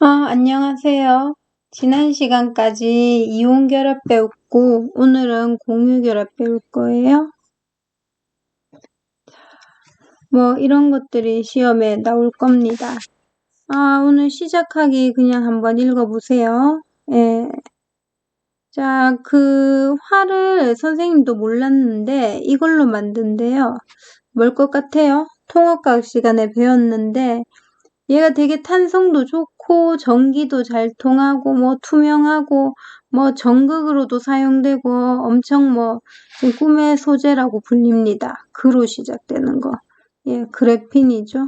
안녕하세요. 지난 시간까지 이온결합 배웠고 오늘은 공유결합 배울 거예요. 이런 것들이 시험에 나올 겁니다. 오늘 시작하기 그냥 한번 읽어보세요. 예. 자, 그 화를 선생님도 몰랐는데 이걸로 만든대요. 뭘 것 같아요? 통합과학 시간에 배웠는데 얘가 되게 탄성도 좋고 전기도 잘 통하고 투명하고 전극으로도 사용되고 엄청 꿈의 소재라고 불립니다. 그로 시작되는 거. 예, 그래핀이죠.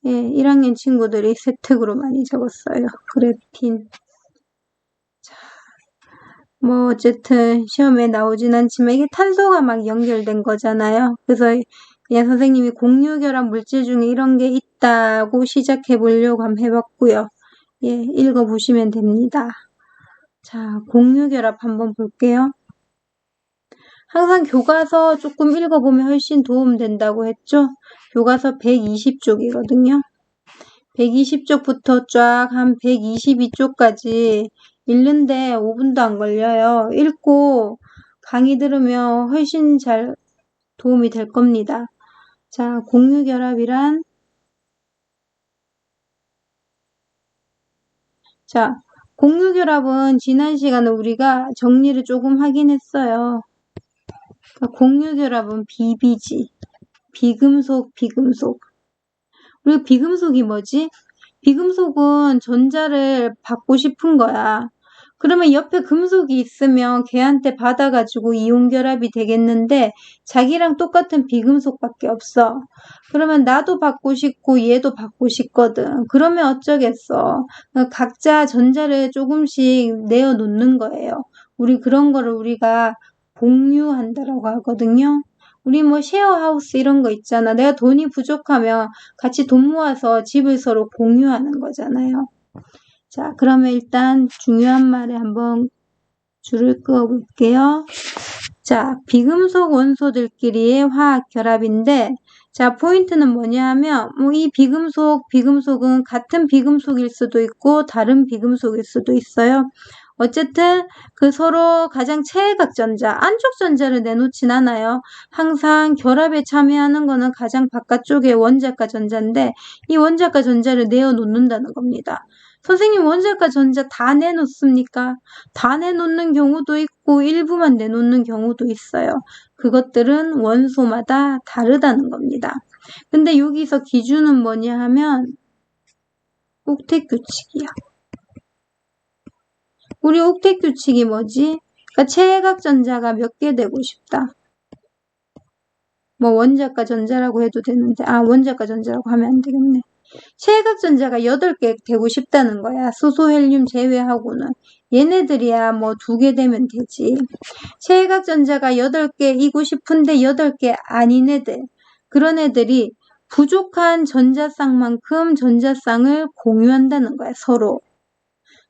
예, 1학년 친구들이 세특으로 많이 적었어요. 그래핀. 자, 어쨌든 시험에 나오진 않지만 이게 탄소가 막 연결된 거잖아요. 그래서 그냥 선생님이 공유결합 물질 중에 이런 게 있다고 시작해 보려고 한번 해봤고요. 예, 읽어보시면 됩니다. 자, 공유결합 한번 볼게요. 항상 교과서 조금 읽어보면 훨씬 도움된다고 했죠? 교과서 120쪽이거든요. 120쪽부터 쫙 한 122쪽까지 읽는데 5분도 안 걸려요. 읽고 강의 들으면 훨씬 잘 도움이 될 겁니다. 자, 공유결합이란 자, 공유결합은 지난 시간에 우리가 정리를 조금 하긴 했어요. 공유결합은 비비지. 비금속. 그리고 비금속이 뭐지? 비금속은 전자를 받고 싶은 거야. 그러면 옆에 금속이 있으면 걔한테 받아가지고 이온결합이 되겠는데 자기랑 똑같은 비금속밖에 없어. 그러면 나도 받고 싶고 얘도 받고 싶거든. 그러면 어쩌겠어. 각자 전자를 조금씩 내어놓는 거예요. 그런 거를 우리가 공유한다라고 하거든요. 우리 쉐어하우스 이런 거 있잖아. 내가 돈이 부족하면 같이 돈 모아서 집을 서로 공유하는 거잖아요. 자, 그러면 일단 중요한 말에 한번 줄을 그어 볼게요. 자, 비금속 원소들끼리의 화학 결합인데, 자, 포인트는 뭐냐 하면, 이 비금속은 같은 비금속일 수도 있고, 다른 비금속일 수도 있어요. 어쨌든 그 서로 가장 최애각 전자, 안쪽 전자를 내놓진 않아요. 항상 결합에 참여하는 거는 가장 바깥쪽의 원자가 전자인데 이 원자가 전자를 내어놓는다는 겁니다. 선생님 원자가 전자 다 내놓습니까? 다 내놓는 경우도 있고 일부만 내놓는 경우도 있어요. 그것들은 원소마다 다르다는 겁니다. 근데 여기서 기준은 뭐냐 하면 옥텟 규칙이야. 우리 옥텟 규칙이 뭐지? 그러니까 최애각 전자가 몇 개 되고 싶다. 원자가 전자라고 해도 되는데 원자가 전자라고 하면 안 되겠네. 최애각 전자가 8개 되고 싶다는 거야. 수소, 헬륨 제외하고는. 얘네들이야 2개 되면 되지. 최애각 전자가 8개이고 싶은데 8개 아닌 애들. 그런 애들이 부족한 전자쌍만큼 전자쌍을 공유한다는 거야. 서로.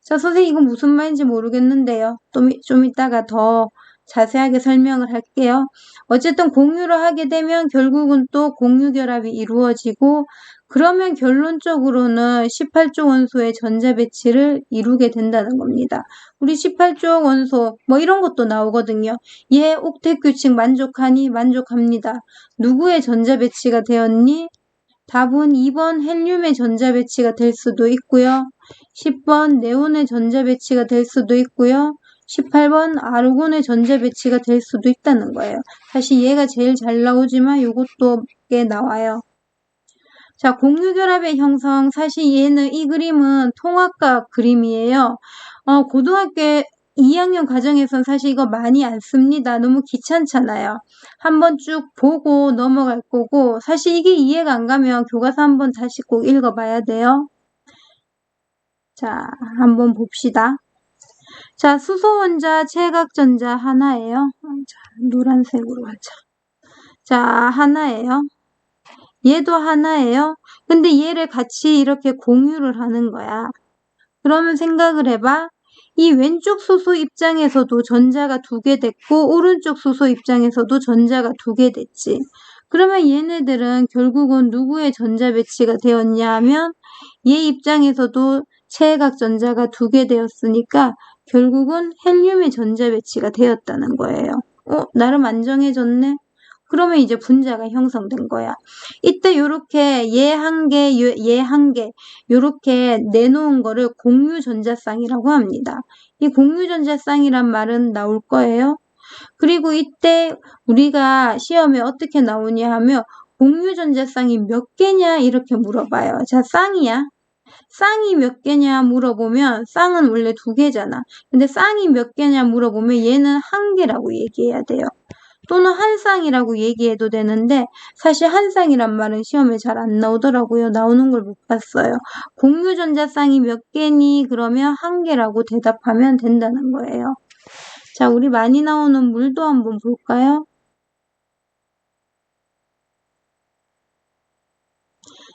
자, 선생님 이건 무슨 말인지 모르겠는데요. 좀 이따가 더 자세하게 설명을 할게요. 어쨌든 공유를 하게 되면 결국은 또 공유결합이 이루어지고 그러면 결론적으로는 18조 원소의 전자 배치를 이루게 된다는 겁니다. 우리 18조 원소 이런 것도 나오거든요. 얘 옥텟 규칙 만족하니? 만족합니다. 누구의 전자 배치가 되었니? 답은 2번 헬륨의 전자 배치가 될 수도 있고요. 10번 네온의 전자 배치가 될 수도 있고요. 18번 아르곤의 전자 배치가 될 수도 있다는 거예요. 사실 얘가 제일 잘 나오지만 이것도 꽤 나와요. 자, 공유결합의 형성. 사실 이 그림은 통합과학 그림이에요. 고등학교 2학년 과정에선 사실 이거 많이 안 씁니다. 너무 귀찮잖아요. 한번 쭉 보고 넘어갈 거고 사실 이게 이해가 안 가면 교과서 한번 다시 꼭 읽어봐야 돼요. 자, 한번 봅시다. 자, 수소원자 최각전자 하나예요. 자, 노란색으로 하자. 자, 하나예요. 얘도 하나예요. 근데 얘를 같이 이렇게 공유를 하는 거야. 그러면 생각을 해봐. 이 왼쪽 수소 입장에서도 전자가 2개 됐고 오른쪽 수소 입장에서도 전자가 2개 됐지. 그러면 얘네들은 결국은 누구의 전자 배치가 되었냐 하면 얘 입장에서도 체각전자가 2개 되었으니까 결국은 헬륨의 전자 배치가 되었다는 거예요. 나름 안정해졌네? 그러면 이제 분자가 형성된 거야. 이때 요렇게 얘 한 개, 얘 한 개, 요렇게 내놓은 거를 공유전자쌍이라고 합니다. 이 공유전자쌍이란 말은 나올 거예요. 그리고 이때 우리가 시험에 어떻게 나오냐 하면 공유전자쌍이 몇 개냐 이렇게 물어봐요. 자, 쌍이야. 쌍이 몇 개냐 물어보면 쌍은 원래 2개잖아. 근데 쌍이 몇 개냐 물어보면 얘는 1개라고 얘기해야 돼요. 또는 한 쌍이라고 얘기해도 되는데 사실 한 쌍이란 말은 시험에 잘 안 나오더라고요. 나오는 걸 못 봤어요. 공유전자쌍이 몇 개니? 그러면 1개라고 대답하면 된다는 거예요. 자, 우리 많이 나오는 물도 한번 볼까요?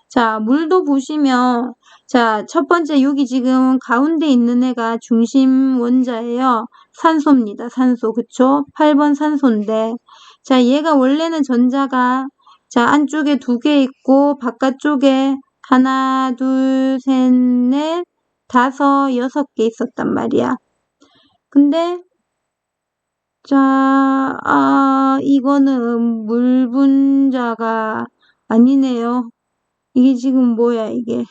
자, 물도 보시면 자, 첫 번째 여기 지금 가운데 있는 애가 중심 원자예요. 산소입니다. 산소. 그쵸? 8번 산소인데 자, 얘가 원래는 전자가 자, 안쪽에 2개 있고 바깥쪽에 하나, 둘, 셋, 넷, 5, 6개 있었단 말이야. 근데 자, 이거는 물 분자가 아니네요. 이게 지금 뭐야, 이게.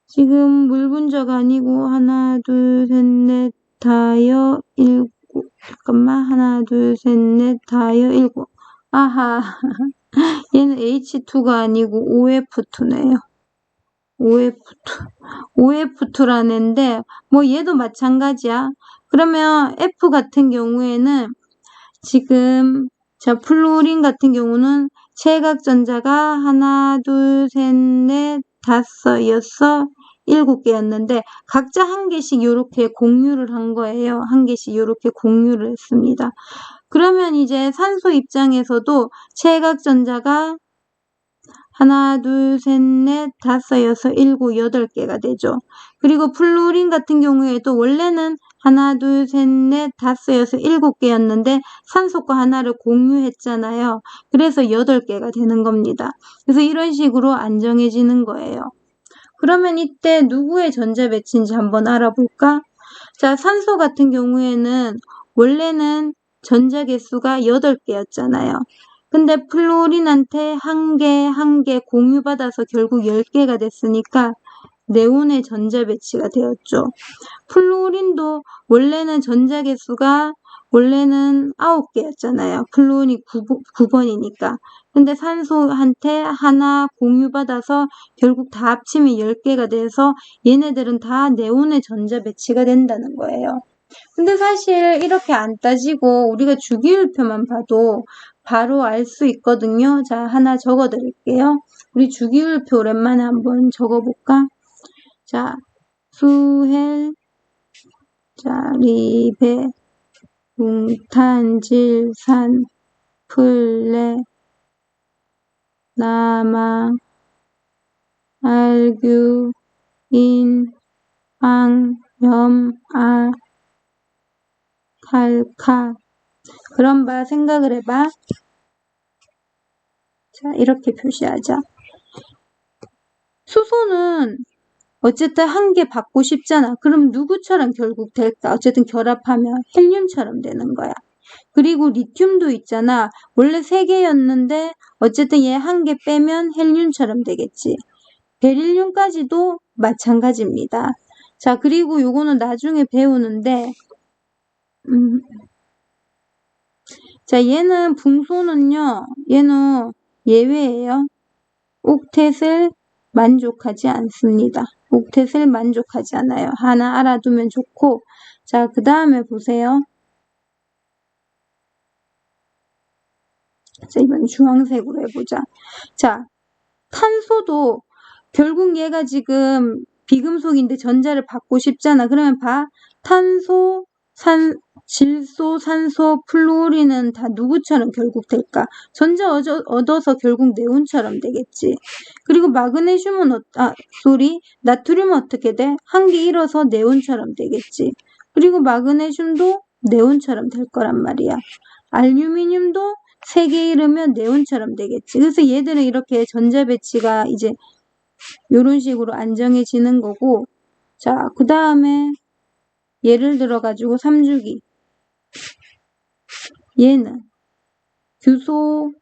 지금 물 분자가 아니고, 하나, 둘, 셋, 넷, 다여, 7. 잠깐만, 하나, 둘, 셋, 넷, 다여, 7. 아하. 얘는 H2가 아니고 OF2네요. OF2. OF2라는 애인데, 뭐 얘도 마찬가지야. 그러면 F 같은 경우에는 지금 자 플루린 같은 경우는 체각전자가 하나, 둘, 셋, 넷, 5, 6, 7개였는데 각자 1개씩 이렇게 공유를 한 거예요. 1개씩 이렇게 공유를 했습니다. 그러면 이제 산소 입장에서도 체각전자가 하나, 둘, 셋, 넷, 5, 6, 7, 8개가 되죠. 그리고 플루린 같은 경우에도 원래는 하나, 둘, 셋, 넷, 5, 6, 7개였는데 산소과 하나를 공유했잖아요. 그래서 8개가 되는 겁니다. 그래서 이런 식으로 안정해지는 거예요. 그러면 이때 누구의 전자 배치인지 한번 알아볼까? 자, 산소 같은 경우에는 원래는 전자 개수가 8개였잖아요. 근데 플루린한테 1개 공유받아서 결국 10개가 됐으니까 네온의 전자 배치가 되었죠. 플루린도 원래는 전자 개수가 원래는 9개였잖아요. 플루린이 9번이니까. 근데 산소한테 하나 공유받아서 결국 다 합치면 10개가 돼서 얘네들은 다 네온의 전자 배치가 된다는 거예요. 근데 사실 이렇게 안 따지고 우리가 주기율표만 봐도 바로 알 수 있거든요. 자, 하나 적어 드릴게요. 우리 주기율표 오랜만에 한번 적어볼까? 자, 수헬, 자, 리베, 뭉탄, 질산, 플레, 남아, 알규, 인, 황, 염, 알, 칼카. 그럼 봐, 생각을 해봐. 자, 이렇게 표시하자. 수소는 어쨌든 1개 받고 싶잖아. 그럼 누구처럼 결국 될까? 어쨌든 결합하면 헬륨처럼 되는 거야. 그리고 리튬도 있잖아. 원래 3개였는데 어쨌든 얘 1개 빼면 헬륨처럼 되겠지. 베릴륨까지도 마찬가지입니다. 자, 그리고 요거는 나중에 배우는데 자, 얘는 붕소는요. 얘는 예외예요. 옥텟을 만족하지 않습니다. 옥텟을 만족하지 않아요. 하나 알아두면 좋고 자, 그 다음에 보세요. 자, 이번 주황색으로 해보자. 자, 탄소도 결국 얘가 지금 비금속인데 전자를 받고 싶잖아. 그러면 봐. 탄소, 질소, 산소, 플루오린은 다 누구처럼 결국 될까? 전자 얻어서 결국 네온처럼 되겠지. 그리고 마그네슘은 나트륨은 어떻게 돼? 1개 잃어서 네온처럼 되겠지. 그리고 마그네슘도 네온처럼 될 거란 말이야. 알루미늄도 3개 잃으면 네온처럼 되겠지. 그래서 얘들은 이렇게 전자 배치가 이제 요런 식으로 안정해지는 거고, 자, 그 다음에 예를 들어가지고 3주기. 얘는 규소,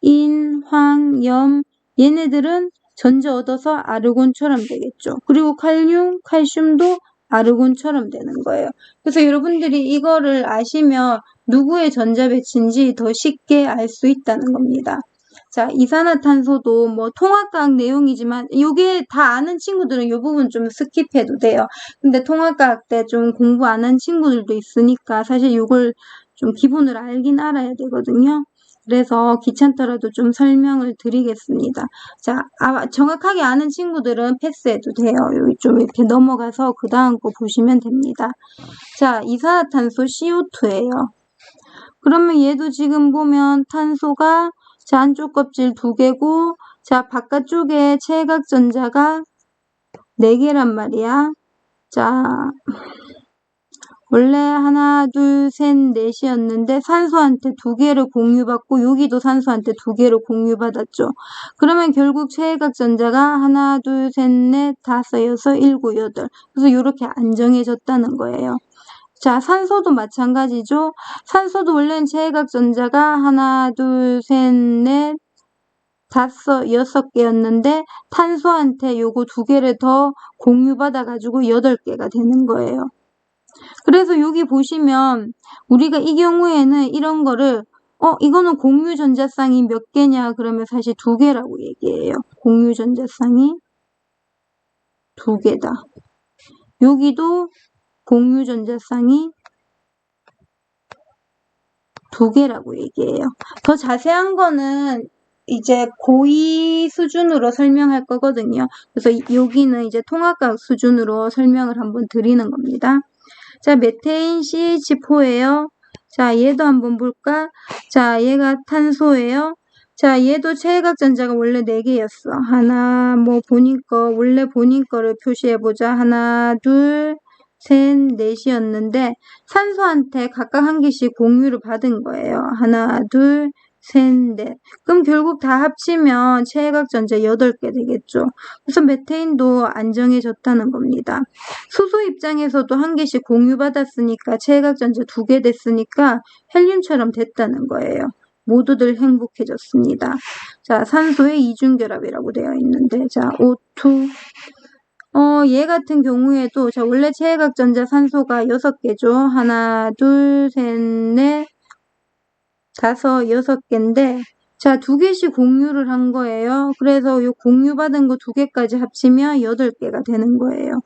인, 황, 염, 얘네들은 전자 얻어서 아르곤처럼 되겠죠. 그리고 칼륨, 칼슘도 아르곤처럼 되는 거예요. 그래서 여러분들이 이거를 아시면 누구의 전자 배치인지 더 쉽게 알 수 있다는 겁니다. 자, 이산화탄소도 뭐 통합과학 내용이지만 이게 다 아는 친구들은 이 부분 좀 스킵해도 돼요. 근데 통합과학 때 좀 공부 안 한 친구들도 있으니까 사실 이걸 좀 기본을 알긴 알아야 되거든요. 그래서 귀찮더라도 좀 설명을 드리겠습니다. 자, 정확하게 아는 친구들은 패스해도 돼요. 여기 좀 이렇게 넘어가서 그 다음 거 보시면 됩니다. 자, 이산화탄소 CO2예요. 그러면 얘도 지금 보면 탄소가 자, 안쪽 껍질 2개고 자, 바깥쪽에 체각전자가 4개란 말이야. 자, 원래 하나, 둘, 셋, 넷이었는데 산소한테 2개를 공유받고 여기도 산소한테 2개를 공유받았죠. 그러면 결국 체각전자가 하나, 둘, 셋, 넷, 다섯, 여섯, 일곱, 여덟. 그래서 이렇게 안정해졌다는 거예요. 자, 산소도 마찬가지죠. 산소도 원래는 체각전자가 하나, 둘, 셋, 넷, 다섯, 6개였는데 탄소한테 요거 2개를 더 공유받아가지고 8개가 되는 거예요. 그래서 여기 보시면 우리가 이 경우에는 이런 거를 이거는 공유 전자쌍이 몇 개냐 그러면 사실 2개라고 얘기해요. 공유 전자쌍이 2개다. 여기도 공유 전자쌍이 2개라고 얘기해요. 더 자세한 거는 이제 고2 수준으로 설명할 거거든요. 그래서 여기는 이제 통합과학 수준으로 설명을 한번 드리는 겁니다. 자, 메테인 CH4예요. 자, 얘도 한번 볼까? 자, 얘가 탄소예요. 자, 얘도 체각전자가 원래 4개였어. 하나, 원래 본인 거를 표시해보자. 하나, 둘, 셋, 넷이었는데 산소한테 각각 1개씩 공유를 받은 거예요. 하나, 둘, 셋, 넷. 그럼 결국 다 합치면 체각전자 8개 되겠죠. 그래서 메테인도 안정해졌다는 겁니다. 수소 입장에서도 1개씩 공유받았으니까 체각전자 2개 됐으니까 헬륨처럼 됐다는 거예요. 모두들 행복해졌습니다. 자, 산소의 이중결합이라고 되어 있는데 자, O2 얘 같은 경우에도 자, 원래 체각전자 산소가 6개죠. 하나, 둘, 셋, 넷, 다섯, 6개인데 자, 2개씩 공유를 한 거예요. 그래서 요 공유받은 거 2개까지 합치면 8개가 되는 거예요.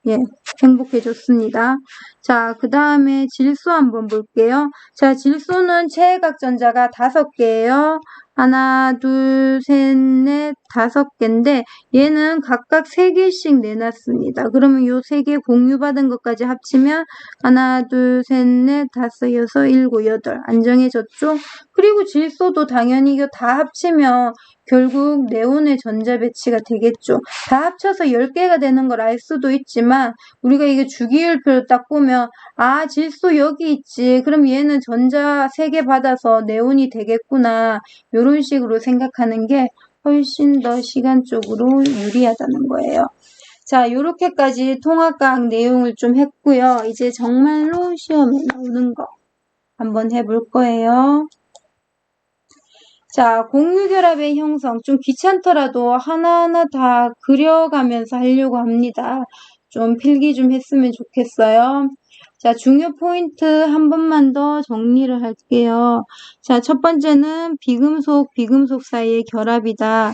예, 행복해졌습니다. 자, 그 다음에 질소 한번 볼게요. 자, 질소는 체각전자가 5개예요. 하나, 둘, 셋, 넷, 5개인데 얘는 각각 3개씩 내놨습니다. 그러면 요 3개 공유받은 것까지 합치면 하나, 둘, 셋, 넷, 다섯, 여섯, 일곱, 여덟 안정해졌죠? 그리고 질소도 당연히 이거 다 합치면 결국 네온의 전자 배치가 되겠죠. 다 합쳐서 10개가 되는 걸 알 수도 있지만 우리가 이게 주기율표를 딱 보면 아, 질소 여기 있지. 그럼 얘는 전자 3개 받아서 네온이 되겠구나. 이런 식으로 생각하는 게 훨씬 더 시간적으로 유리하다는 거예요. 자, 요렇게까지 통합과학 내용을 좀 했고요. 이제 정말로 시험에 나오는 거 한번 해볼 거예요. 자, 공유결합의 형성. 좀 귀찮더라도 하나하나 다 그려가면서 하려고 합니다. 좀 필기 좀 했으면 좋겠어요. 자, 중요 포인트 한 번만 더 정리를 할게요. 자, 첫 번째는 비금속 사이의 결합이다.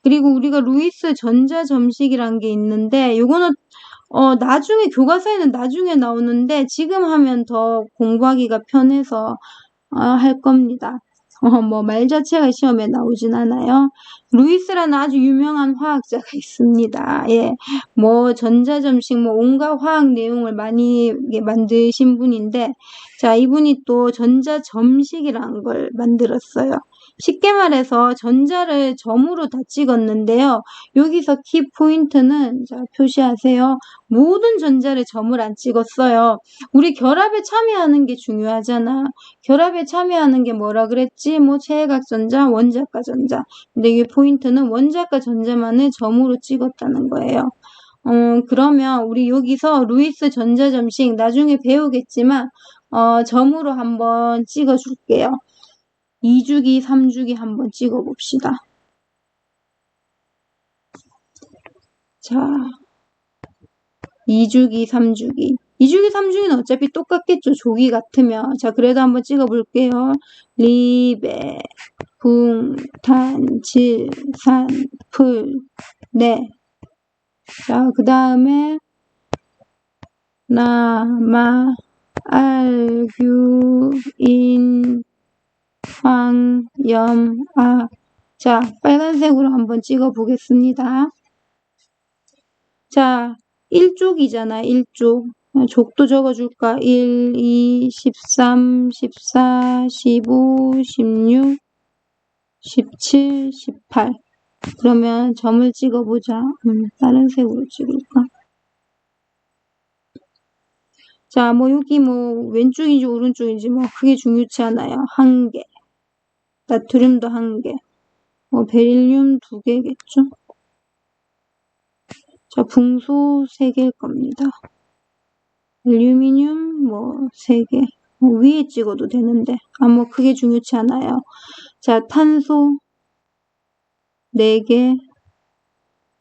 그리고 우리가 루이스 전자점식이란 게 있는데 요거는 나중에 교과서에는 나중에 나오는데 지금 하면 더 공부하기가 편해서 할 겁니다. 말 자체가 시험에 나오진 않아요. 루이스라는 아주 유명한 화학자가 있습니다. 예. 전자점식, 온갖 화학 내용을 많이 만드신 분인데, 자, 이분이 또 전자점식이라는 걸 만들었어요. 쉽게 말해서 전자를 점으로 다 찍었는데요. 여기서 키포인트는 자, 표시하세요. 모든 전자를 점을 안 찍었어요. 우리 결합에 참여하는 게 중요하잖아. 결합에 참여하는 게 뭐라 그랬지? 뭐 최외각전자, 원자가전자. 근데 이게 포인트는 원자가전자만을 점으로 찍었다는 거예요. 그러면 우리 여기서 루이스 전자점식 나중에 배우겠지만 점으로 한번 찍어줄게요. 2주기, 3주기 한번 찍어봅시다. 자, 2주기, 3주기. 2주기, 3주기는 어차피 똑같겠죠. 조기 같으면. 자, 그래도 한번 찍어볼게요. 리베, 붕, 탄, 질, 산, 풀, 네. 자, 그 다음에 나, 마, 알, 규, 인, 황, 염, 아. 자, 빨간색으로 한번 찍어 보겠습니다. 자, 1족이잖아, 1족. 족도 적어줄까? 1, 2, 13, 14, 15, 16, 17, 18. 그러면 점을 찍어보자. 다른 색으로 찍을까? 자, 뭐 여기 뭐 왼쪽인지 오른쪽인지 뭐 크게 중요치 않아요. 1개. 나트륨도 1개. 뭐 베릴륨 2개겠죠? 자, 붕소 3개일 겁니다. 알루미늄 뭐 3개. 뭐 위에 찍어도 되는데 뭐 크게 중요치 않아요. 자, 탄소 4개.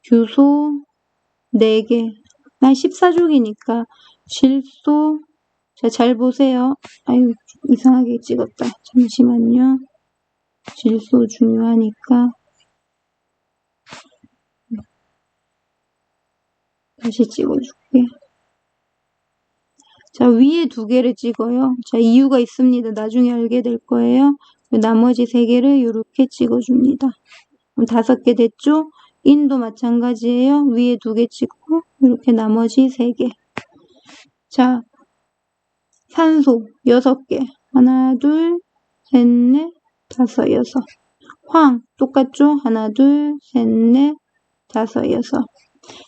규소 4개. 난 14족이니까 질소. 자, 잘 보세요. 아유, 이상하게 찍었다. 잠시만요. 질소 중요하니까 다시 찍어줄게. 자, 위에 2개를 찍어요. 자, 이유가 있습니다. 나중에 알게 될 거예요. 나머지 3개를 이렇게 찍어줍니다. 그럼 5개 됐죠? 인도 마찬가지예요. 위에 2개 찍고 이렇게 나머지 3개. 자, 산소 6개. 하나, 둘, 셋, 넷, 5, 6. 황 똑같죠? 하나, 둘, 셋, 넷, 5, 6.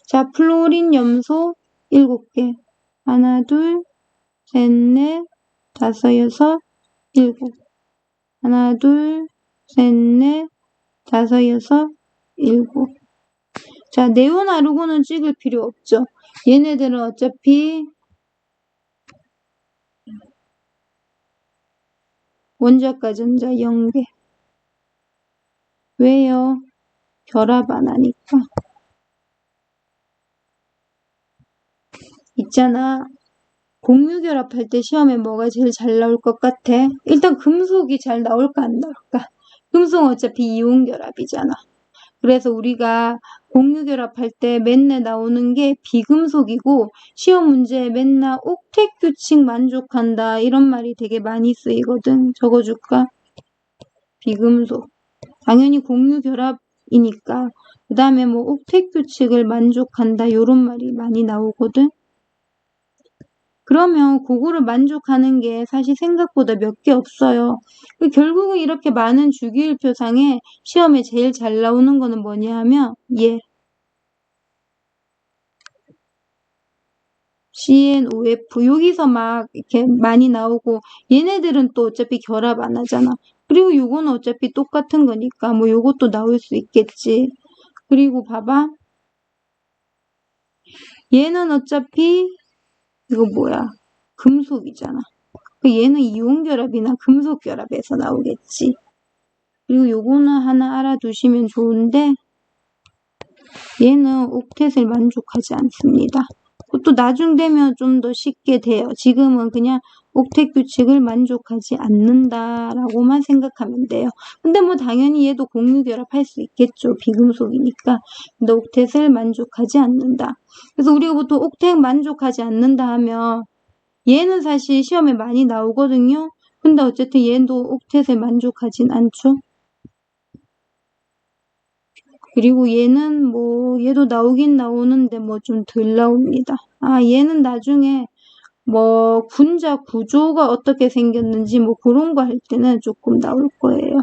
자, 플로린 염소 7개. 하나, 둘, 셋, 넷, 5, 6, 7. 하나, 둘, 셋, 넷, 5, 6, 7. 자, 네온 아르곤은 찍을 필요 없죠. 얘네들은 어차피 원자가전자 0개. 왜요? 결합 안 하니까. 있잖아. 공유결합할 때 시험에 뭐가 제일 잘 나올 것 같아? 일단 금속이 잘 나올까 안 나올까? 금속은 어차피 이온결합이잖아. 그래서 우리가 공유결합할 때 맨날 나오는 게 비금속이고 시험 문제에 맨날 옥텟 규칙 만족한다 이런 말이 되게 많이 쓰이거든. 적어줄까? 비금속. 당연히 공유결합이니까. 그 다음에 뭐 옥텟 규칙을 만족한다 이런 말이 많이 나오거든. 그러면 그거를 만족하는 게 사실 생각보다 몇 개 없어요. 결국은 이렇게 많은 주기율표상에 시험에 제일 잘 나오는 거는 뭐냐 하면 얘. CNOF 여기서 막 이렇게 많이 나오고 얘네들은 또 어차피 결합 안 하잖아. 그리고 요거는 어차피 똑같은 거니까 뭐 요것도 나올 수 있겠지. 그리고 봐봐. 얘는 어차피 이거 뭐야? 금속이잖아. 얘는 이온결합이나 금속결합에서 나오겠지. 그리고 요거는 하나 알아두시면 좋은데 얘는 옥텟을 만족하지 않습니다. 그것도 나중 되면 좀 더 쉽게 돼요. 지금은 그냥 옥텟 규칙을 만족하지 않는다라고만 생각하면 돼요. 근데 뭐 당연히 얘도 공유결합할 수 있겠죠. 비금속이니까. 근데 옥텟을 만족하지 않는다. 그래서 우리가 보통 옥텟 만족하지 않는다 하면 얘는 사실 시험에 많이 나오거든요. 근데 어쨌든 얘도 옥텟을 만족하진 않죠. 그리고 얘는 뭐 얘도 나오긴 나오는데 뭐 좀 덜 나옵니다. 얘는 나중에 뭐 분자 구조가 어떻게 생겼는지 뭐 그런 거 할 때는 조금 나올 거예요.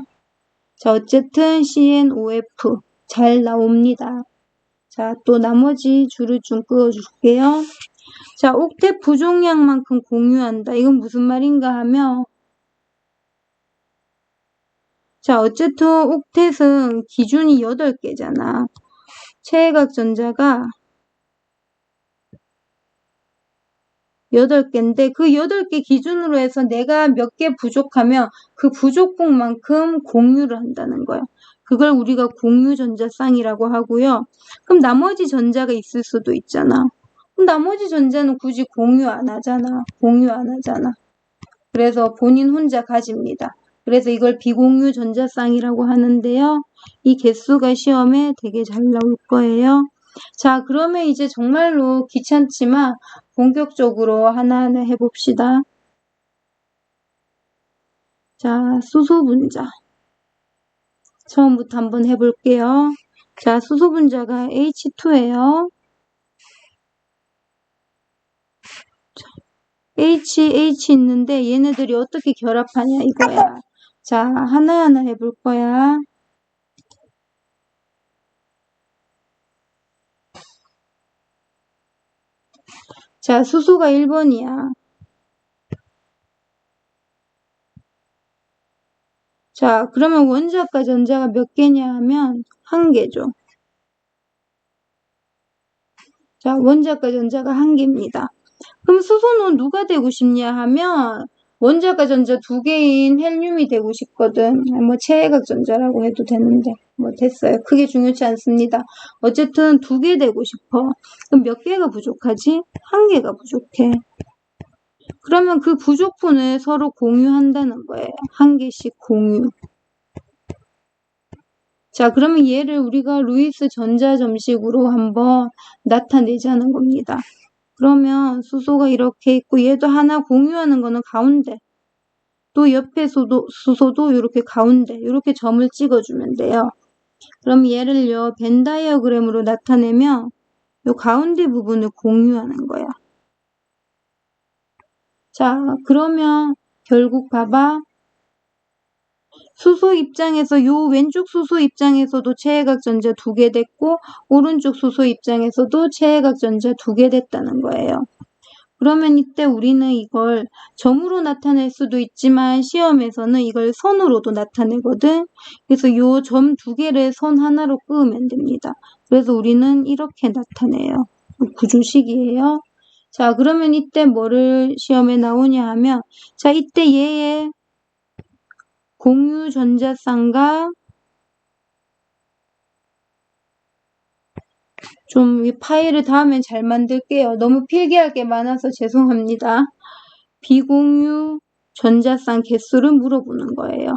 자, 어쨌든 CnOF 잘 나옵니다. 자, 또 나머지 줄을 좀 그어줄게요. 자, 옥텟 부종량만큼 공유한다. 이건 무슨 말인가 하면, 자, 어쨌든 옥텟은 기준이 8개잖아. 최외각 전자가 8개인데 그 8개 기준으로 해서 내가 몇 개 부족하면 그 부족분만큼 공유를 한다는 거야. 그걸 우리가 공유전자쌍이라고 하고요. 그럼 나머지 전자가 있을 수도 있잖아. 그럼 나머지 전자는 굳이 공유 안 하잖아. 공유 안 하잖아. 그래서 본인 혼자 가집니다. 그래서 이걸 비공유 전자쌍이라고 하는데요. 이 개수가 시험에 되게 잘 나올 거예요. 자, 그러면 이제 정말로 귀찮지만 본격적으로 하나하나 해봅시다. 자, 수소 분자. 처음부터 한번 해볼게요. 자, 수소 분자가 H2예요. H 있는데 얘네들이 어떻게 결합하냐 이거야. 자, 하나하나 해볼 거야. 자, 수소가 1번이야. 자, 그러면 원자과 전자가 몇 개냐 하면 1개죠. 자, 원자과 전자가 1개입니다. 그럼 수소는 누가 되고 싶냐 하면 원자과 전자 2개인 헬륨이 되고 싶거든. 뭐 최외각 전자라고 해도 되는데 뭐 됐어요. 크게 중요치 않습니다. 어쨌든 2개 되고 싶어. 그럼 몇 개가 부족하지? 1개가 부족해. 그러면 그 부족분을 서로 공유한다는 거예요. 1개씩 공유. 자, 그러면 얘를 우리가 루이스 전자점식으로 한번 나타내자는 겁니다. 그러면 수소가 이렇게 있고 얘도 하나 공유하는 거는 가운데. 또 옆에 수소도 이렇게 가운데 이렇게 점을 찍어주면 돼요. 그럼 얘를요 벤 다이어그램으로 나타내면 요 가운데 부분을 공유하는 거야. 자, 그러면 결국 봐봐. 수소 입장에서 요 왼쪽 수소 입장에서도 최외각 전자 2개 됐고 오른쪽 수소 입장에서도 최외각 전자 2개 됐다는 거예요. 그러면 이때 우리는 이걸 점으로 나타낼 수도 있지만 시험에서는 이걸 선으로도 나타내거든. 그래서 요 점 2개를 선 하나로 끄으면 됩니다. 그래서 우리는 이렇게 나타내요. 구조식이에요. 자, 그러면 이때 뭐를 시험에 나오냐 하면 자, 이때 얘의 공유 전자쌍과 좀 이 파일을 다음엔 잘 만들게요. 너무 필기할 게 많아서 죄송합니다. 비공유 전자쌍 개수를 물어보는 거예요.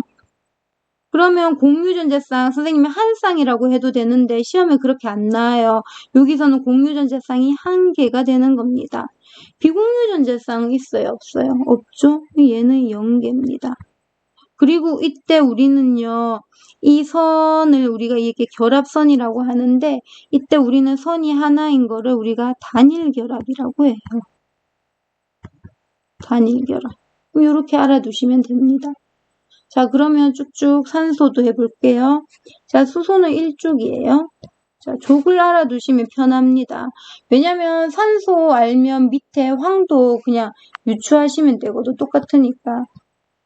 그러면 공유 전자쌍 선생님이 한 쌍이라고 해도 되는데 시험에 그렇게 안 나와요. 여기서는 공유 전자쌍이 1개가 되는 겁니다. 비공유 전자쌍 있어요? 없어요? 없죠? 얘는 0개입니다. 그리고 이때 우리는요. 이 선을 우리가 이게 결합선이라고 하는데 이때 우리는 선이 하나인 거를 우리가 단일결합이라고 해요. 단일결합. 이렇게 알아두시면 됩니다. 자, 그러면 쭉쭉 산소도 해볼게요. 자, 수소는 1족이에요. 자, 족을 알아두시면 편합니다. 왜냐면 산소 알면 밑에 황도 그냥 유추하시면 되거든. 똑같으니까.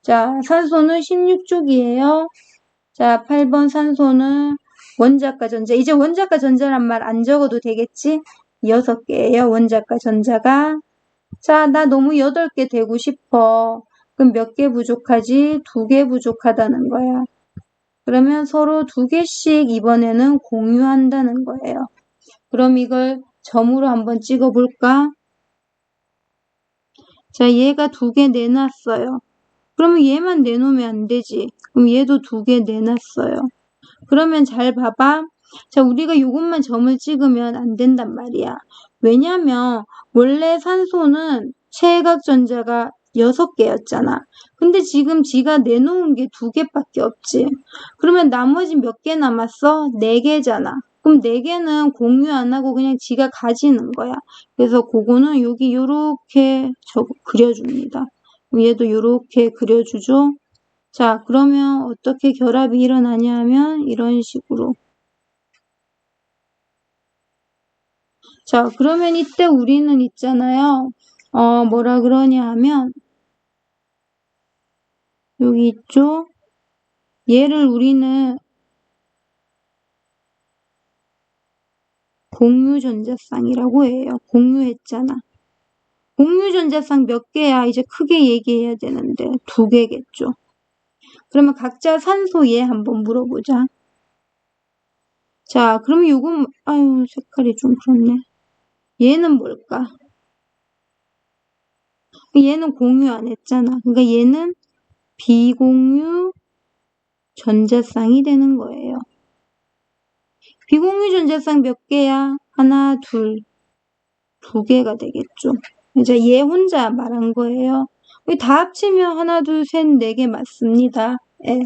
자, 산소는 16족이에요. 자, 8번 산소는 원자과 전자. 이제 원자과 전자란 말 안 적어도 되겠지? 6개예요. 원자과 전자가. 자, 나 너무 8개 되고 싶어. 그럼 몇 개 부족하지? 2개 부족하다는 거야. 그러면 서로 2개씩 이번에는 공유한다는 거예요. 그럼 이걸 점으로 한번 찍어볼까? 자, 얘가 2개 내놨어요. 그러면 얘만 내놓으면 안 되지. 그럼 얘도 2개 내놨어요. 그러면 잘 봐봐. 자, 우리가 이것만 점을 찍으면 안 된단 말이야. 왜냐면 원래 산소는 최외각 전자가 6개였잖아. 근데 지금 지가 내놓은 게 2개밖에 없지. 그러면 나머지 몇 개 남았어? 4개잖아. 그럼 4개는 공유 안 하고 그냥 지가 가지는 거야. 그래서 그거는 여기 요렇게 그려줍니다. 얘도 요렇게 그려주죠. 자, 그러면 어떻게 결합이 일어나냐 하면 이런 식으로. 자, 그러면 이때 우리는 있잖아요. 뭐라 그러냐 하면 여기 있죠? 얘를 우리는 공유전자쌍이라고 해요. 공유했잖아. 공유전자쌍 몇 개야? 이제 크게 얘기해야 되는데 2개겠죠. 그러면 각자 산소 얘 한번 물어보자. 자, 그러면 요건 아유 색깔이 좀 그렇네. 얘는 뭘까? 얘는 공유 안 했잖아. 그러니까 얘는 비공유 전자쌍이 되는 거예요. 비공유 전자쌍 몇 개야? 하나, 둘, 2개가 되겠죠. 이제 얘 혼자 말한 거예요. 다 합치면 하나, 둘, 셋, 4개 맞습니다. 예.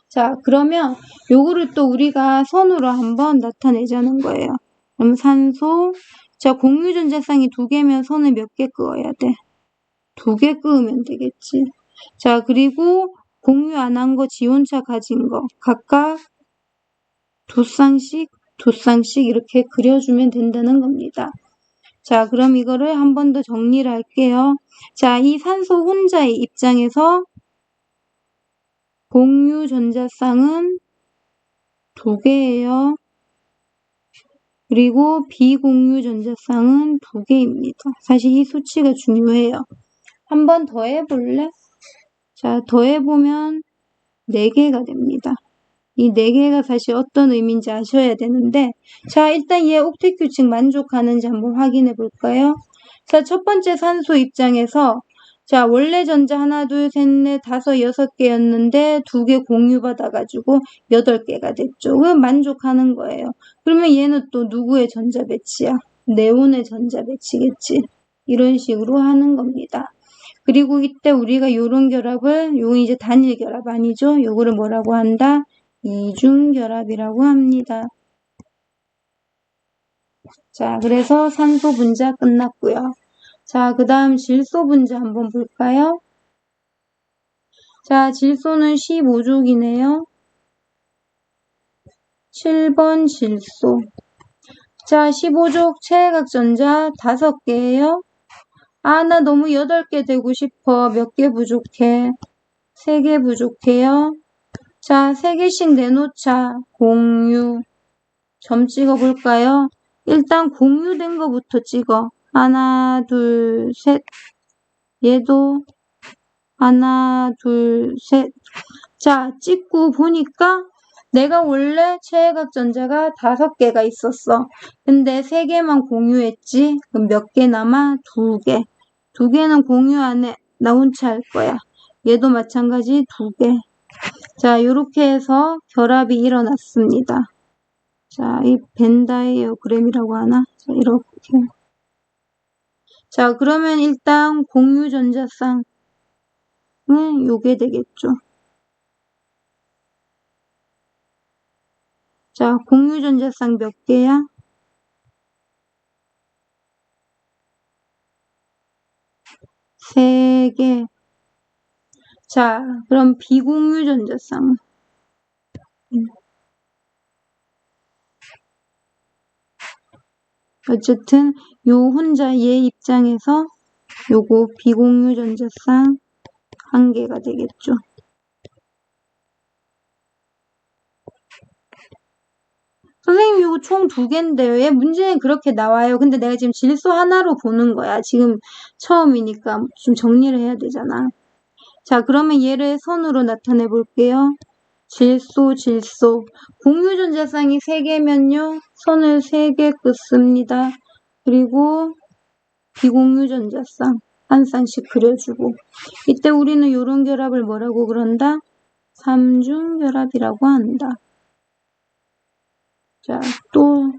자, 그러면 요거를 또 우리가 선으로 한번 나타내자는 거예요. 그럼 산소, 자, 공유 전자쌍이 2개면 선을 몇 개 그어야 돼? 2개 그으면 되겠지. 자, 그리고 공유 안 한 거, 지온차 가진 거 각각 2쌍씩 이렇게 그려주면 된다는 겁니다. 자, 그럼 이거를 한 번 더 정리를 할게요. 자, 이 산소 혼자의 입장에서 공유 전자쌍은 2개예요. 그리고 비공유 전자쌍은 2개입니다. 사실 이 수치가 중요해요. 한 번 더 해볼래? 자, 더해보면 4개가 됩니다. 이 4개가 사실 어떤 의미인지 아셔야 되는데, 자, 일단 얘 옥텟 규칙 만족하는지 한번 확인해 볼까요? 자, 첫 번째 산소 입장에서, 자, 원래 전자 하나, 둘, 셋, 넷, 5, 6개였는데 2개 공유받아가지고 8개가 됐죠. 그럼 만족하는 거예요. 그러면 얘는 또 누구의 전자 배치야? 네온의 전자 배치겠지. 이런 식으로 하는 겁니다. 그리고 이때 우리가 요런 결합을, 요건 이제 단일 결합 아니죠? 요거를 뭐라고 한다? 이중결합이라고 합니다. 자, 그래서 산소 분자 끝났고요. 자, 그 다음 질소 분자 한번 볼까요? 자, 질소는 15족이네요. 7번 질소. 자, 15족 최애각전자 5개예요. 아, 나 너무 8개 되고 싶어. 몇 개 부족해? 3개 부족해요. 자, 3개씩 내놓자. 공유. 점 찍어볼까요? 일단 공유된 거부터 찍어. 하나, 둘, 셋. 얘도 하나, 둘, 셋. 자, 찍고 보니까 내가 원래 최애각전자가 5개가 있었어. 근데 3개만 공유했지. 그럼 몇 개 남아? 2개. 2개는 공유 안 해. 나 혼자 할 거야. 얘도 마찬가지 2개. 자, 요렇게 해서 결합이 일어났습니다. 자, 이 벤다이어그램이라고 하나? 자, 이렇게. 자, 그러면 일단 공유 전자쌍은 요게 되겠죠. 자, 공유 전자쌍 몇 개야? 3개. 자, 그럼 비공유 전자쌍. 어쨌든 요 혼자 얘 입장에서 요거 비공유 전자쌍 1개가 되겠죠. 선생님 이거 총 2개인데요. 얘 문제는 그렇게 나와요. 근데 내가 지금 질소 하나로 보는 거야. 지금 처음이니까 좀 정리를 해야 되잖아. 자, 그러면 얘를 선으로 나타내 볼게요. 질소. 공유 전자쌍이 3개면요. 선을 3개 긋습니다. 그리고 비공유 전자쌍 한 쌍씩 그려주고. 이때 우리는 요런 결합을 뭐라고 그런다? 3중 결합이라고 한다. 자, 또.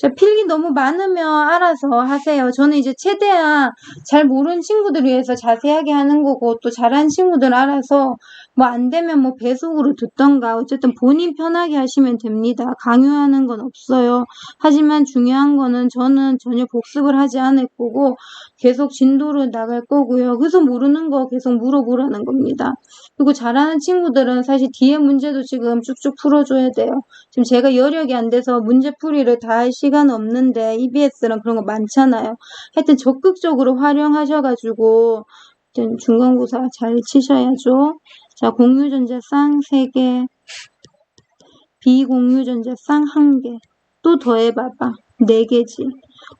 자, 필기 너무 많으면 알아서 하세요. 저는 이제 최대한 잘 모르는 친구들 위해서 자세하게 하는 거고, 또 잘하는 친구들 알아서 뭐 안 되면 뭐 배속으로 듣던가, 어쨌든 본인 편하게 하시면 됩니다. 강요하는 건 없어요. 하지만 중요한 거는 저는 전혀 복습을 하지 않을 거고, 계속 진도를 나갈 거고요. 그래서 모르는 거 계속 물어보라는 겁니다. 그리고 잘하는 친구들은 사실 뒤에 문제도 지금 쭉쭉 풀어줘야 돼요. 지금 제가 여력이 안 돼서 문제풀이를 다 할 시간 없는데 EBS랑 그런 거 많잖아요. 하여튼 적극적으로 활용하셔가지고 중간고사 잘 치셔야죠. 자, 공유전자쌍 3개, 비공유전자쌍 1개. 또 더해봐봐. 4개지.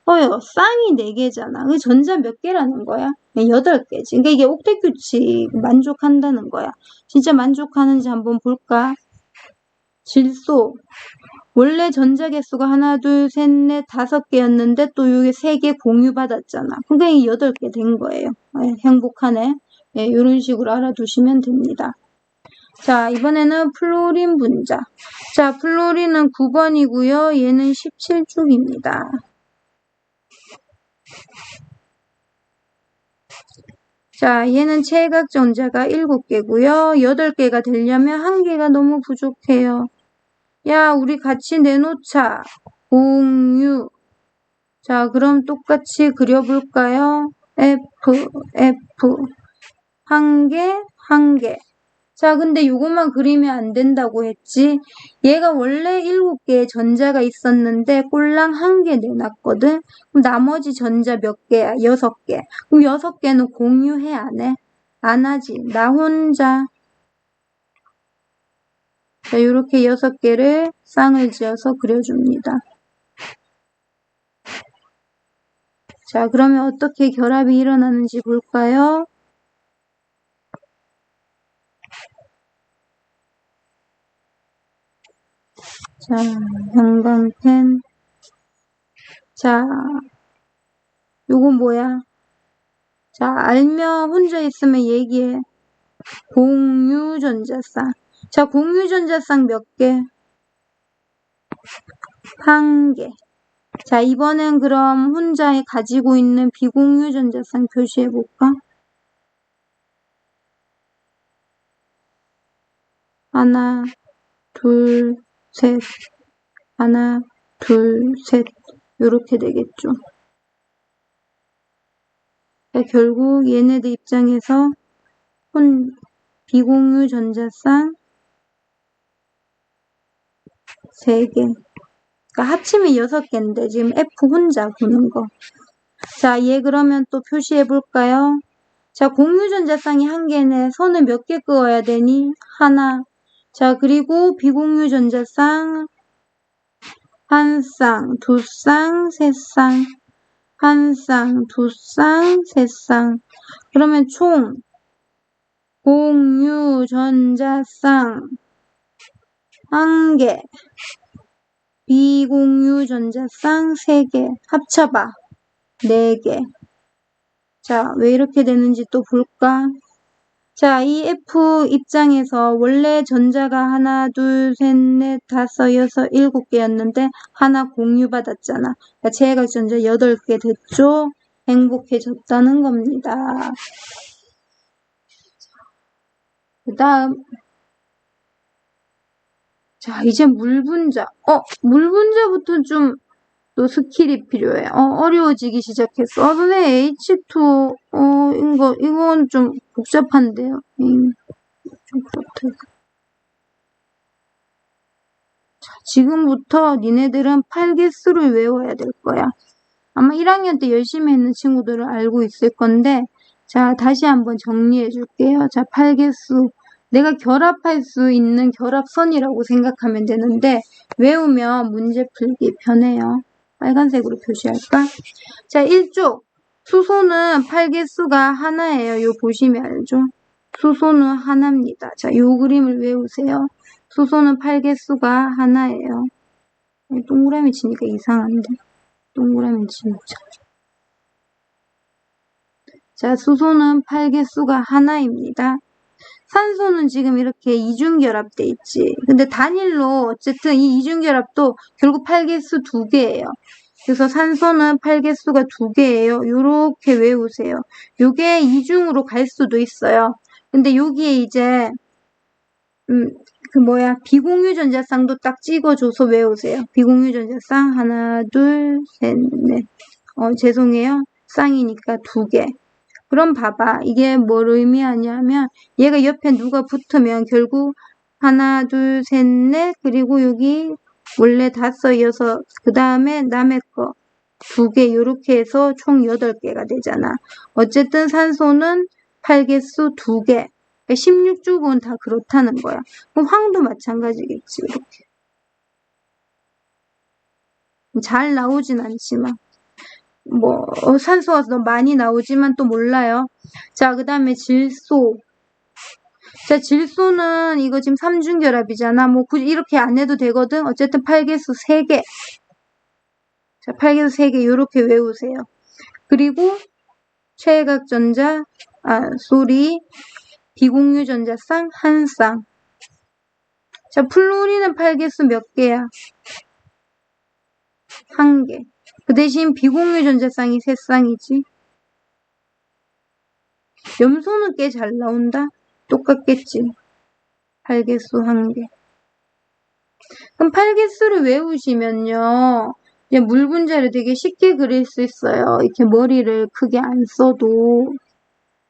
쌍이 4개잖아. 그 전자 몇 개라는 거야? 8개지. 그러니까 이게 옥텟규칙 만족한다는 거야. 진짜 만족하는지 한번 볼까? 질소. 원래 전자 개수가 하나, 둘, 셋, 넷, 5개였는데 또 이게 3개 공유받았잖아. 그러니까 이게 8개 된 거예요. 행복하네. 이런 식으로 알아두시면 됩니다. 자, 이번에는 플로린 분자. 자, 플로린은 9번이고요. 얘는 17쪽입니다. 자, 얘는 체각 전자가 7개고요. 8개가 되려면 1개가 너무 부족해요. 야, 우리 같이 내놓자. 공유. 자, 그럼 똑같이 그려볼까요? F. 1개, 1개. 자, 근데 요것만 그리면 안 된다고 했지. 얘가 원래 7개의 전자가 있었는데 꼴랑 1개 내놨거든. 그럼 나머지 전자 몇 개야? 6개. 그럼 6개는 공유해, 안 해? 안 하지. 나 혼자. 자, 이렇게 6개를 쌍을 지어서 그려줍니다. 자, 그러면 어떻게 결합이 일어나는지 볼까요? 자, 형광펜. 자, 요건 뭐야? 자, 알면 혼자 있으면 얘기해. 공유전자쌍. 자, 공유전자쌍 몇 개? 1개. 자, 이번엔 그럼 혼자 가지고 있는 비공유전자쌍 표시해볼까? 하나, 둘, 셋. 하나, 둘, 셋. 요렇게 되겠죠. 자, 결국 얘네들 입장에서 비공유전자쌍 3개. 그러니까 합치면 6개인데 지금 F 혼자 구는 거. 자, 얘 그러면 또 표시해 볼까요? 자, 공유전자쌍이 1개네. 선을 몇 개 그어야 되니? 하나. 자, 그리고 비공유전자쌍 1쌍, 2쌍, 3쌍. 1쌍, 2쌍, 3쌍. 그러면 총 공유전자쌍 1개, 비공유전자쌍 3개. 합쳐봐. 4개. 자, 왜 이렇게 되는지 또 볼까? 자, 이 F 입장에서 원래 전자가 하나, 둘, 셋, 넷, 5, 6, 7개였는데 하나 공유받았잖아. 그러니까 제각 전자 8개 됐죠? 행복해졌다는 겁니다. 그 다음. 자, 이제 물분자. 물분자부터 좀 또 스킬이 필요해. 어려워지기 시작했어. 왜 H2, 이건 좀 복잡한데요. 좀 그렇다. 자, 지금부터 니네들은 8개수를 외워야 될 거야. 아마 1학년 때 열심히 했는 친구들은 알고 있을 건데, 자, 다시 한번 정리해 줄게요. 자, 8개수. 내가 결합할 수 있는 결합선이라고 생각하면 되는데, 외우면 문제 풀기 편해요. 빨간색으로 표시할까? 자, 1쪽. 수소는 8개수가 하나예요. 요 보시면 알죠? 수소는 하나입니다. 자, 요 그림을 외우세요. 수소는 8개수가 하나예요. 동그라미 치니까 이상한데. 동그라미 진짜. 자, 수소는 8개수가 하나입니다. 산소는 지금 이렇게 이중결합돼 있지. 근데 단일로 어쨌든 이 이중결합도 결국 팔개수 2개예요. 그래서 산소는 팔개수가 2개예요. 요렇게 외우세요. 요게 이중으로 갈 수도 있어요. 근데 여기에 이제 비공유 전자쌍도 딱 찍어줘서 외우세요. 비공유 전자쌍 하나, 둘, 셋, 넷. 죄송해요. 쌍이니까 2개. 그럼 봐봐. 이게 뭘 의미하냐면 얘가 옆에 누가 붙으면 결국 하나, 둘, 셋, 넷 그리고 여기 원래 5, 6, 그 다음에 남의 거 2개 요렇게 해서 총 8개가 되잖아. 어쨌든 산소는 팔개수 2개. 16쪽은 다 그렇다는 거야. 그럼 황도 마찬가지겠지. 이렇게. 잘 나오진 않지만 산소가 너무 많이 나오지만 또 몰라요. 자, 그 다음에 질소. 자, 질소는 이거 지금 3중결합이잖아. 굳이 이렇게 안 해도 되거든. 어쨌든 팔개수 3개. 자, 팔개수 3개 요렇게 외우세요. 그리고 최외각전자, 비공유 전자쌍 1쌍. 자, 플로린은 팔개수 몇 개야? 1개. 그 대신 비공유 전자쌍이 3쌍이지. 염소는 꽤 잘 나온다. 똑같겠지. 팔개수 1개. 그럼 팔개수를 외우시면요. 이제 물분자를 되게 쉽게 그릴 수 있어요. 이렇게 머리를 크게 안 써도.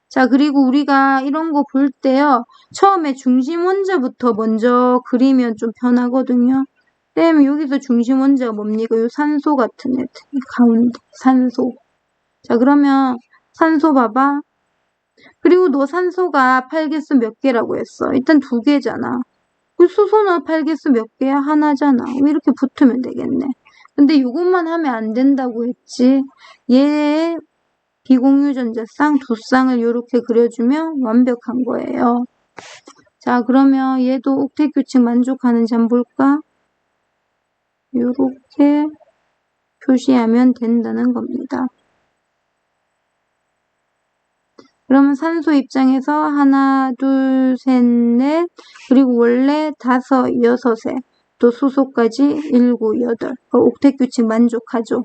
자, 그리고 우리가 이런 거 볼 때요. 처음에 중심 원자부터 먼저 그리면 좀 편하거든요. 왜냐면 여기서 중심 원자가 뭡니까? 요 산소 같은 애들. 가운데. 산소. 자, 그러면 산소 봐봐. 그리고 너 산소가 팔개수 몇 개라고 했어? 일단 2개잖아. 그 수소는 팔개수 몇 개야? 하나잖아. 이렇게 붙으면 되겠네. 근데 이것만 하면 안 된다고 했지. 얘 비공유 전자쌍 2쌍을 이렇게 그려주면 완벽한 거예요. 자, 그러면 얘도 옥텟 규칙 만족하는지 한번 볼까? 이렇게 표시하면 된다는 겁니다. 그러면 산소 입장에서 하나, 둘, 셋, 넷, 그리고 원래 5, 6에 또 수소까지 7, 8. 옥텟 규칙 만족하죠.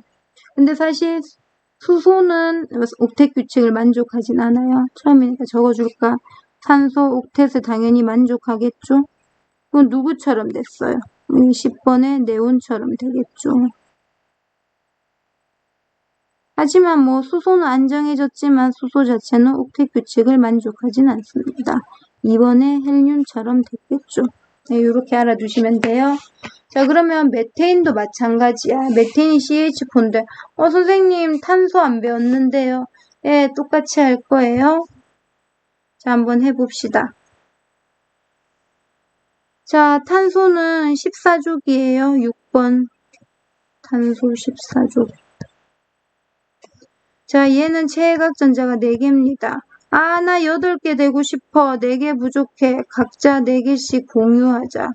근데 사실 수소는 옥텟 규칙을 만족하진 않아요. 처음이니까 적어줄까? 산소 옥텟을 당연히 만족하겠죠. 그건 누구처럼 됐어요? 10번의 네온처럼 되겠죠. 하지만 수소는 안정해졌지만 수소 자체는 옥텟 규칙을 만족하진 않습니다. 2번의 헬륨처럼 됐겠죠. 네, 이렇게 알아두시면 돼요. 자, 그러면 메테인도 마찬가지야. 메테인이 CH4인데 선생님 탄소 안 배웠는데요. 예, 똑같이 할 거예요. 자, 한번 해봅시다. 자, 탄소는 14족이에요. 6번. 탄소 14족. 자, 얘는 최외각전자가 4개입니다. 나 8개 되고 싶어. 4개 부족해. 각자 4개씩 공유하자.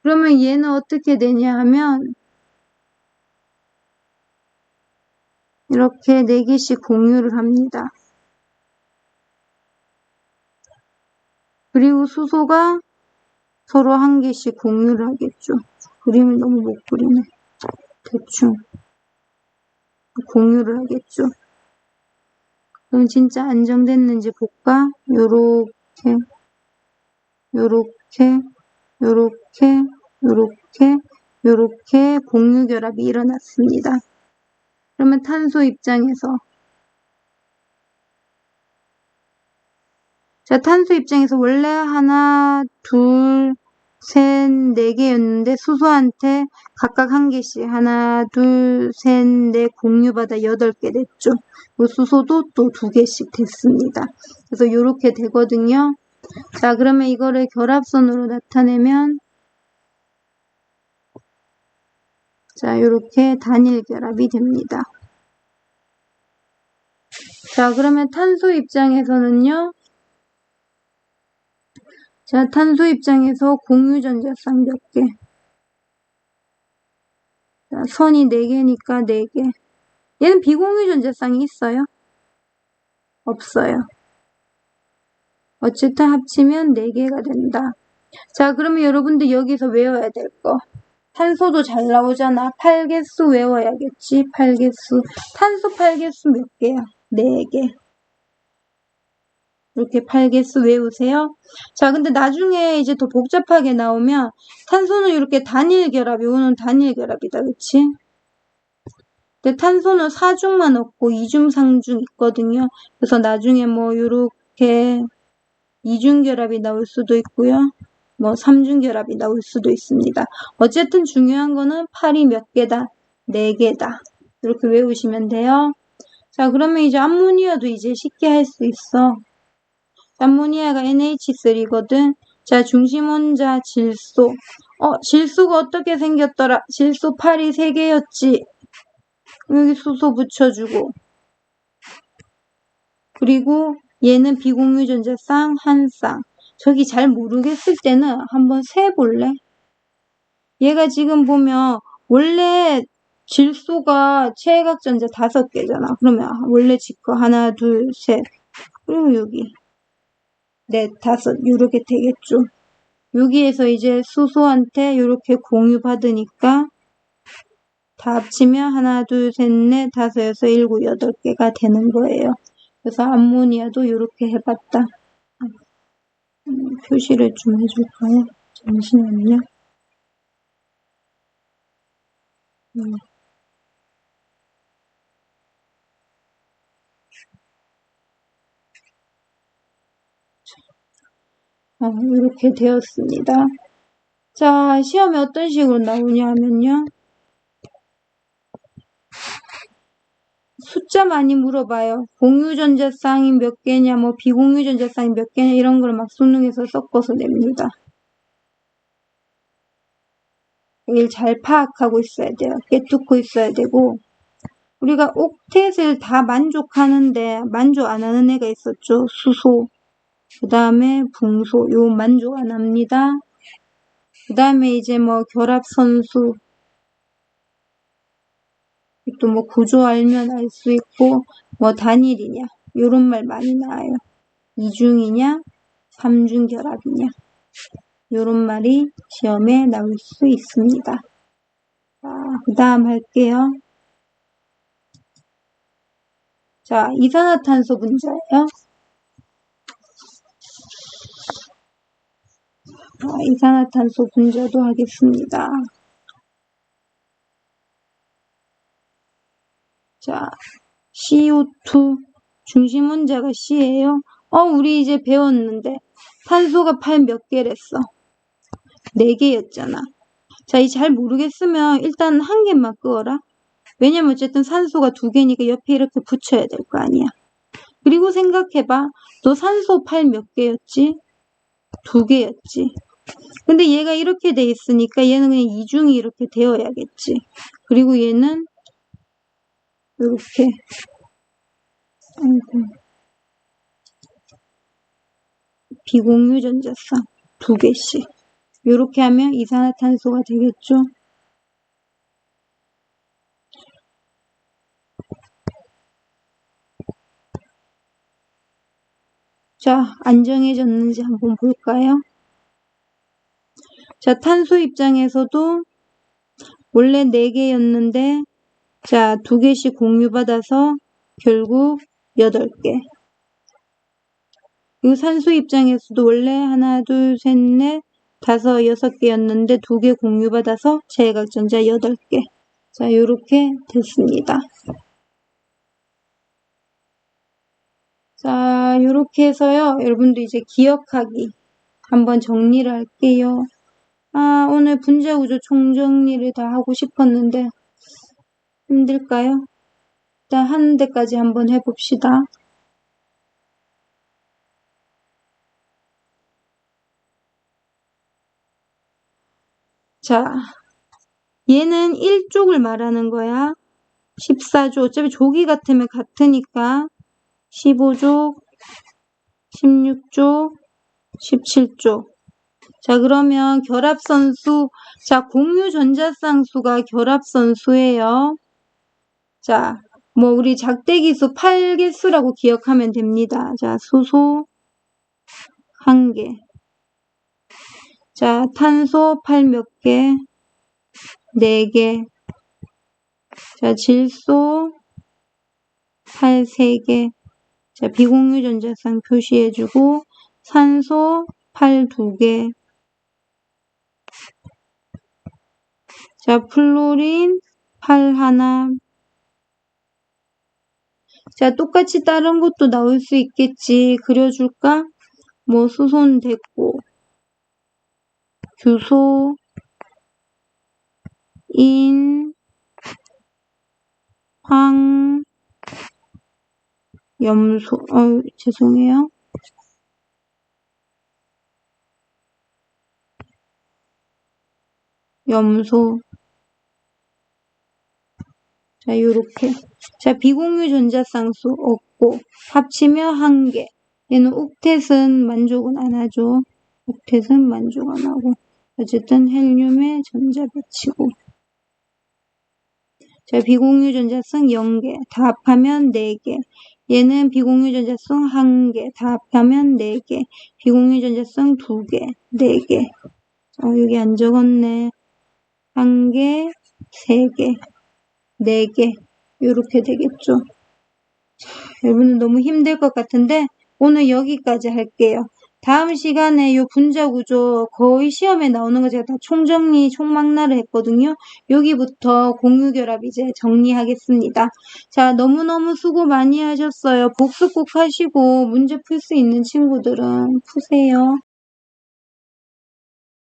그러면 얘는 어떻게 되냐 하면 이렇게 4개씩 공유를 합니다. 그리고 수소가 서로 1개씩 공유를 하겠죠. 그림을 너무 못 그리네. 대충 공유를 하겠죠. 그럼 진짜 안정됐는지 볼까? 요렇게 요렇게 요렇게 요렇게 요렇게 공유 결합이 일어났습니다. 그러면 탄소 입장에서 자, 탄소 입장에서 원래 하나, 둘, 셋, 4개였는데 수소한테 각각 1개씩 하나, 둘, 셋, 넷 공유받아 8개 됐죠. 수소도 또 2개씩 됐습니다. 그래서 이렇게 되거든요. 자, 그러면 이거를 결합선으로 나타내면 자, 이렇게 단일 결합이 됩니다. 자, 그러면 탄소 입장에서는요. 자, 탄소 입장에서 공유 전자쌍 몇 개? 자, 선이 4개니까 4개. 얘는 비공유 전자쌍이 있어요? 없어요. 어쨌든 합치면 4개가 된다. 자, 그러면 여러분들 여기서 외워야 될 거. 탄소도 잘 나오잖아. 8개수 외워야겠지. 8개수. 탄소 8개수 몇 개야? 4개. 이렇게 8개수 외우세요. 자, 근데 나중에 이제 더 복잡하게 나오면 탄소는 이렇게 단일 결합, 요거는 단일 결합이다. 그치? 근데 탄소는 4중만 없고 2중, 3중 있거든요. 그래서 나중에 뭐 요렇게 2중 결합이 나올 수도 있고요. 뭐 3중 결합이 나올 수도 있습니다. 어쨌든 중요한 거는 8이 몇 개다? 4개다. 이렇게 외우시면 돼요. 자, 그러면 이제 암모니아도 이제 쉽게 할 수 있어. 암모니아가 NH3거든. 자, 중심 원자 질소. 질소가 어떻게 생겼더라? 질소 8이 3개였지. 여기 수소 붙여주고. 그리고 얘는 비공유전자 쌍, 한 쌍. 저기 잘 모르겠을 때는 한번 세볼래? 얘가 지금 보면 원래 질소가 최각전자 5개잖아. 그러면 원래 지거 하나, 둘, 셋. 그리고 여기 넷, 5 이렇게 되겠죠. 여기에서 이제 수소한테 이렇게 공유받으니까 다 합치면 하나, 둘, 셋, 넷, 5, 6, 7, 8개가 되는 거예요. 그래서 암모니아도 이렇게 해봤다. 표시를 좀 해줄까요? 잠시만요. 이렇게 되었습니다. 자, 시험에 어떤 식으로 나오냐 하면요. 숫자 많이 물어봐요. 공유전자 쌍이 몇 개냐, 뭐 비공유전자 쌍이 몇 개냐 이런 걸 막 수능에서 섞어서 냅니다. 이걸 잘 파악하고 있어야 돼요. 깨뚫고 있어야 되고 우리가 옥텟을 다 만족하는데 만족 안 하는 애가 있었죠. 수소, 그 다음에 붕소, 요 만족 안 합니다. 그 다음에 이제 뭐 결합선수, 또 뭐 구조 알면 알 수 있고 뭐 단일이냐 요런 말 많이 나와요. 2중이냐 3중 결합이냐 요런 말이 시험에 나올 수 있습니다. 자, 그 다음 할게요. 자, 이산화탄소 분자예요. 이산화탄소 분자도 하겠습니다. 자, CO2 중심 원자가 C예요. 우리 이제 배웠는데 탄소가 8 몇 개랬어? 4개였잖아. 자, 이 잘 모르겠으면 일단 한 개만 끄어라. 왜냐면 어쨌든 산소가 2개니까 옆에 이렇게 붙여야 될 거 아니야. 그리고 생각해봐. 너 산소 8 몇 개였지? 2개였지. 근데 얘가 이렇게 돼 있으니까 얘는 그냥 2중이 이렇게 되어야겠지. 그리고 얘는 이렇게 비공유전자쌍 2개씩 이렇게 하면 이산화탄소가 되겠죠. 자, 안 정해졌는지 한번 볼까요? 자, 탄소 입장에서도 원래 4개였는데 자, 2개씩 공유받아서 결국 8개. 이 산소 입장에서도 원래 하나, 둘, 셋, 넷, 5, 6개였는데 2개 공유받아서 제각전자 8개. 자, 요렇게 됐습니다. 자, 요렇게 해서요. 여러분도 이제 기억하기 한번 정리를 할게요. 오늘 분자구조 총정리를 다 하고 싶었는데 힘들까요? 일단 하는 데까지 한번 해봅시다. 자, 얘는 1족을 말하는 거야. 14족. 어차피 족이 같으면 같으니까 15족, 16족, 17족. 자, 그러면 결합선수. 자, 공유전자쌍수가 결합선수예요. 자, 뭐 우리 작대기수 8개수라고 기억하면 됩니다. 자, 수소, 1개. 자, 탄소 8 몇 개? 4개. 자, 질소 8 3개. 자, 비공유 전자쌍 표시해주고, 산소 8 2개. 자, 플로린 8 하나. 자, 똑같이 다른 것도 나올 수 있겠지. 그려줄까? 뭐, 수손 됐고, 규소, 인, 황, 염소, 죄송해요. 염소. 자, 요렇게. 자, 비공유 전자쌍수 없고, 합치면 1개. 얘는 옥텟은 만족은 안 하죠. 옥텟은 만족 안 하고. 어쨌든 헬륨의 전자 배치고. 자, 비공유 전자쌍 0개. 다 합하면 4개. 얘는 비공유 전자쌍 1개. 다 합하면 4개. 비공유 전자쌍 2개. 4개. 여기 안 적었네. 1개, 3개, 4개. 요렇게 되겠죠. 여러분은 너무 힘들 것 같은데 오늘 여기까지 할게요. 다음 시간에 요 분자 구조 거의 시험에 나오는 거 제가 다 총정리, 총망라를 했거든요. 여기부터 공유결합 이제 정리하겠습니다. 자, 너무너무 수고 많이 하셨어요. 복습 꼭 하시고 문제 풀 수 있는 친구들은 푸세요.